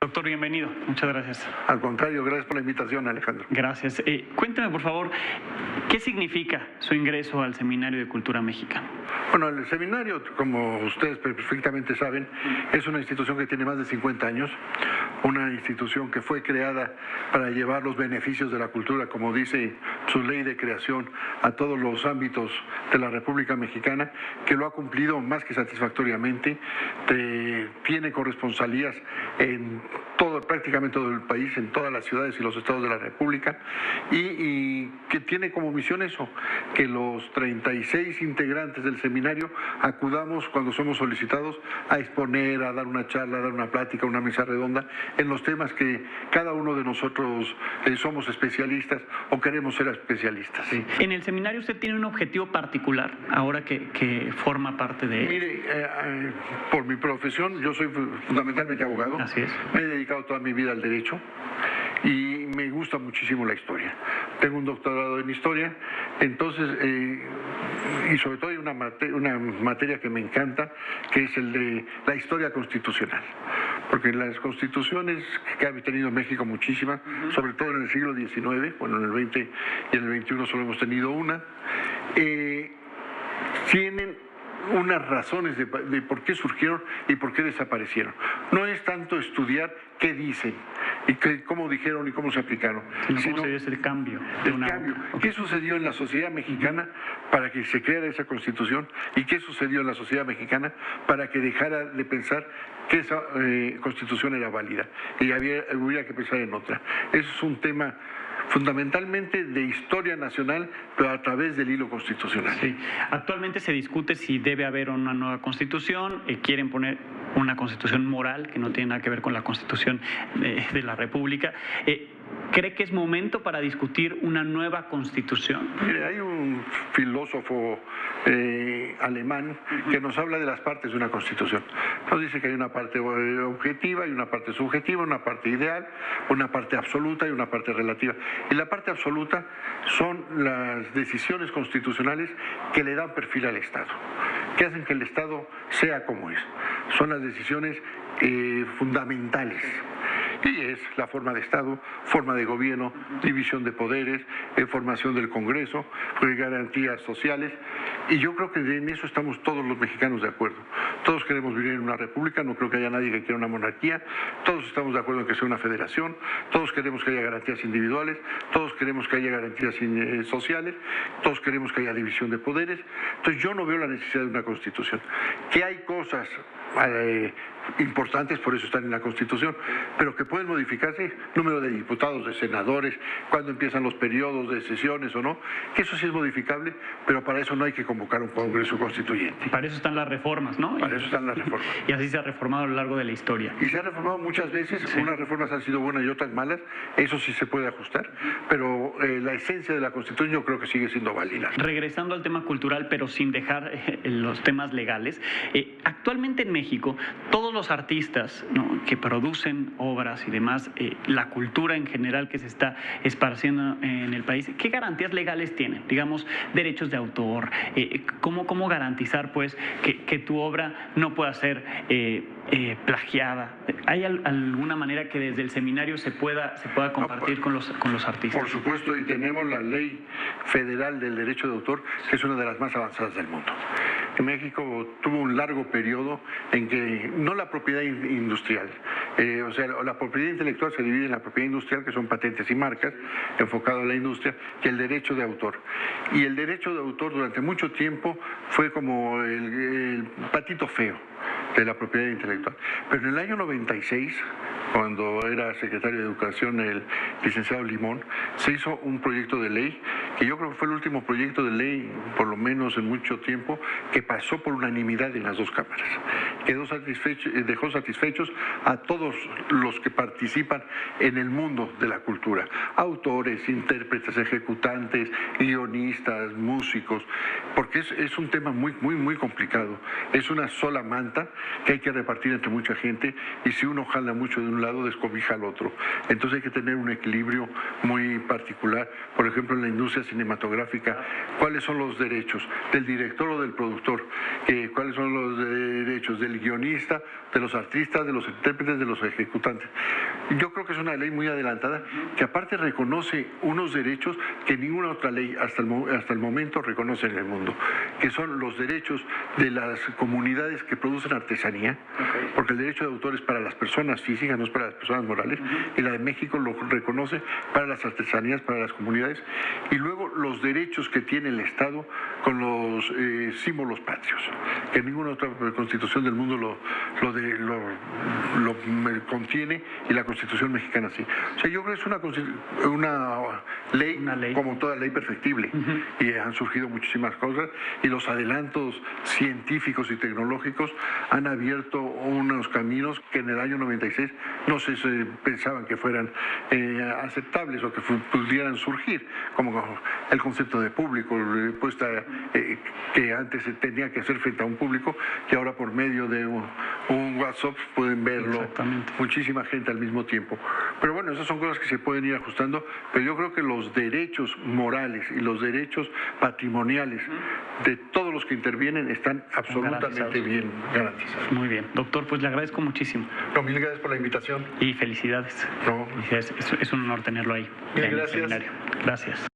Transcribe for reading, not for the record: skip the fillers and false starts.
Doctor, bienvenido. Muchas gracias. Al contrario, gracias por la invitación, Alejandro. Gracias. Cuéntame, por favor, ¿qué significa su ingreso al Seminario de Cultura Mexicana? Bueno, el seminario, como ustedes perfectamente saben, es una institución que tiene más de 50 años, una institución que fue creada para llevar los beneficios de la cultura, como dice su ley de creación, a todos los ámbitos de la República Mexicana, que lo ha cumplido más que satisfactoriamente, tiene corresponsalías en prácticamente todo el país, en todas las ciudades y los estados de la República, y que tiene como misión eso, que los 36 integrantes del seminario acudamos cuando somos solicitados a exponer, a dar una charla, a dar una plática, una mesa redonda en los temas que cada uno de nosotros somos especialistas o queremos ser especialistas. Sí. En el seminario usted tiene un objetivo particular ahora que forma parte de él. Mire, por mi profesión, yo soy fundamentalmente abogado. Así es. Me he dedicado toda mi vida al derecho y me gusta muchísimo la historia. Tengo un doctorado en historia, entonces, y sobre todo hay una materia que me encanta, que es el de la historia constitucional. Porque las constituciones que ha tenido México muchísimas, sobre todo en el siglo XIX, bueno, en el XX y en el XXI solo hemos tenido una, tienen unas razones de por qué surgieron y por qué desaparecieron. No es tanto estudiar qué dicen y cómo dijeron y cómo se aplicaron, sino cómo se dio el cambio. ¿Qué sucedió en la sociedad mexicana para que se creara esa constitución? ¿Y qué sucedió en la sociedad mexicana para que dejara de pensar que esa constitución era válida y hubiera que pensar en otra? Eso es un tema fundamentalmente de historia nacional, pero a través del hilo constitucional. Sí. Actualmente se discute si debe haber una nueva constitución, quieren poner una constitución moral que no tiene nada que ver con la constitución de la República. ¿Cree que es momento para discutir una nueva constitución? Mire, hay un filósofo alemán que nos habla de las partes de una constitución. Nos dice que hay una parte objetiva, y una parte subjetiva, una parte ideal, una parte absoluta y una parte relativa. Y la parte absoluta son las decisiones constitucionales que le dan perfil al Estado, que hacen que el Estado sea como es. Son las decisiones fundamentales. Y es la forma de Estado, forma de gobierno, división de poderes, formación del Congreso, garantías sociales. Y yo creo que en eso estamos todos los mexicanos de acuerdo. Todos queremos vivir en una república, no creo que haya nadie que quiera una monarquía. Todos estamos de acuerdo en que sea una federación, todos queremos que haya garantías individuales, todos queremos que haya garantías sociales, todos queremos que haya división de poderes. Entonces yo no veo la necesidad de una constitución. Que hay cosas importantes, por eso están en la Constitución, pero que pueden modificarse, número de diputados, de senadores, cuándo empiezan los periodos de sesiones o no, que eso sí es modificable, pero para eso no hay que convocar un Congreso Constituyente. Para eso están las reformas, ¿no? Para eso están las reformas. Y así se ha reformado a lo largo de la historia. Y se ha reformado muchas veces, sí. Unas reformas han sido buenas y otras malas, eso sí se puede ajustar, pero la esencia de la Constitución yo creo que sigue siendo válida. Regresando al tema cultural, pero sin dejar los temas legales, actualmente en México, todos los artistas, ¿no?, que producen obras y demás, la cultura en general que se está esparciendo en el país, ¿qué garantías legales tienen? Digamos, derechos de autor, ¿cómo garantizar pues que tu obra no pueda ser plagiada? ¿Hay alguna manera que desde el seminario se pueda compartir con los artistas? Por supuesto, y tenemos la Ley Federal del Derecho de Autor, que es una de las más avanzadas del mundo. México tuvo un largo periodo en que, no la propiedad industrial, o sea, la propiedad intelectual se divide en la propiedad industrial, que son patentes y marcas, enfocado a la industria, y el derecho de autor. Y el derecho de autor durante mucho tiempo fue como el patito feo de la propiedad intelectual. Pero en el año 96, cuando era secretario de Educación el licenciado Limón, se hizo un proyecto de ley, que yo creo que fue el último proyecto de ley, por lo menos en mucho tiempo, que pasó por unanimidad en las dos cámaras. Dejó satisfechos a todos los que participan en el mundo de la cultura: autores, intérpretes, ejecutantes, guionistas, músicos, porque es un tema muy complicado. Es una sola manta que hay que repartir entre mucha gente, y si uno jala mucho de un lado, descobija al otro. Entonces hay que tener un equilibrio muy particular. Por ejemplo, en la industria cinematográfica, ¿cuáles son los derechos del director o del productor? ¿Cuáles son los derechos del guionista, de los artistas, de los intérpretes, de los ejecutantes? Yo creo que es una ley muy adelantada, que aparte reconoce unos derechos que ninguna otra ley hasta el momento reconoce en el mundo, que son los derechos de las comunidades que producen artesanía, porque el derecho de autor es para las personas físicas, no es para las personas morales, y la de México lo reconoce para las artesanías, para las comunidades, y luego los derechos que tiene el Estado con los símbolos patrios, que ninguna otra constitución del mundo lo contiene, y la Constitución mexicana sí. O sea, yo creo que es una ley como toda ley perfectible, y han surgido muchísimas cosas, y los adelantos científicos y tecnológicos han abierto unos caminos que en el año 96 no se pensaban que fueran aceptables o que pudieran surgir, como el concepto de público, que antes se tenía que hacer frente a un público, que ahora por medio de un WhatsApp pueden verlo muchísima gente al mismo tiempo. Pero bueno, esas son cosas que se pueden ir ajustando, pero yo creo que los derechos morales y los derechos patrimoniales de todos los que intervienen están absolutamente bien garantizados. Muy bien. Doctor, pues le agradezco muchísimo. No, mil gracias por la invitación. Y felicidades. No. Es un honor tenerlo ahí. Mil gracias. Gracias.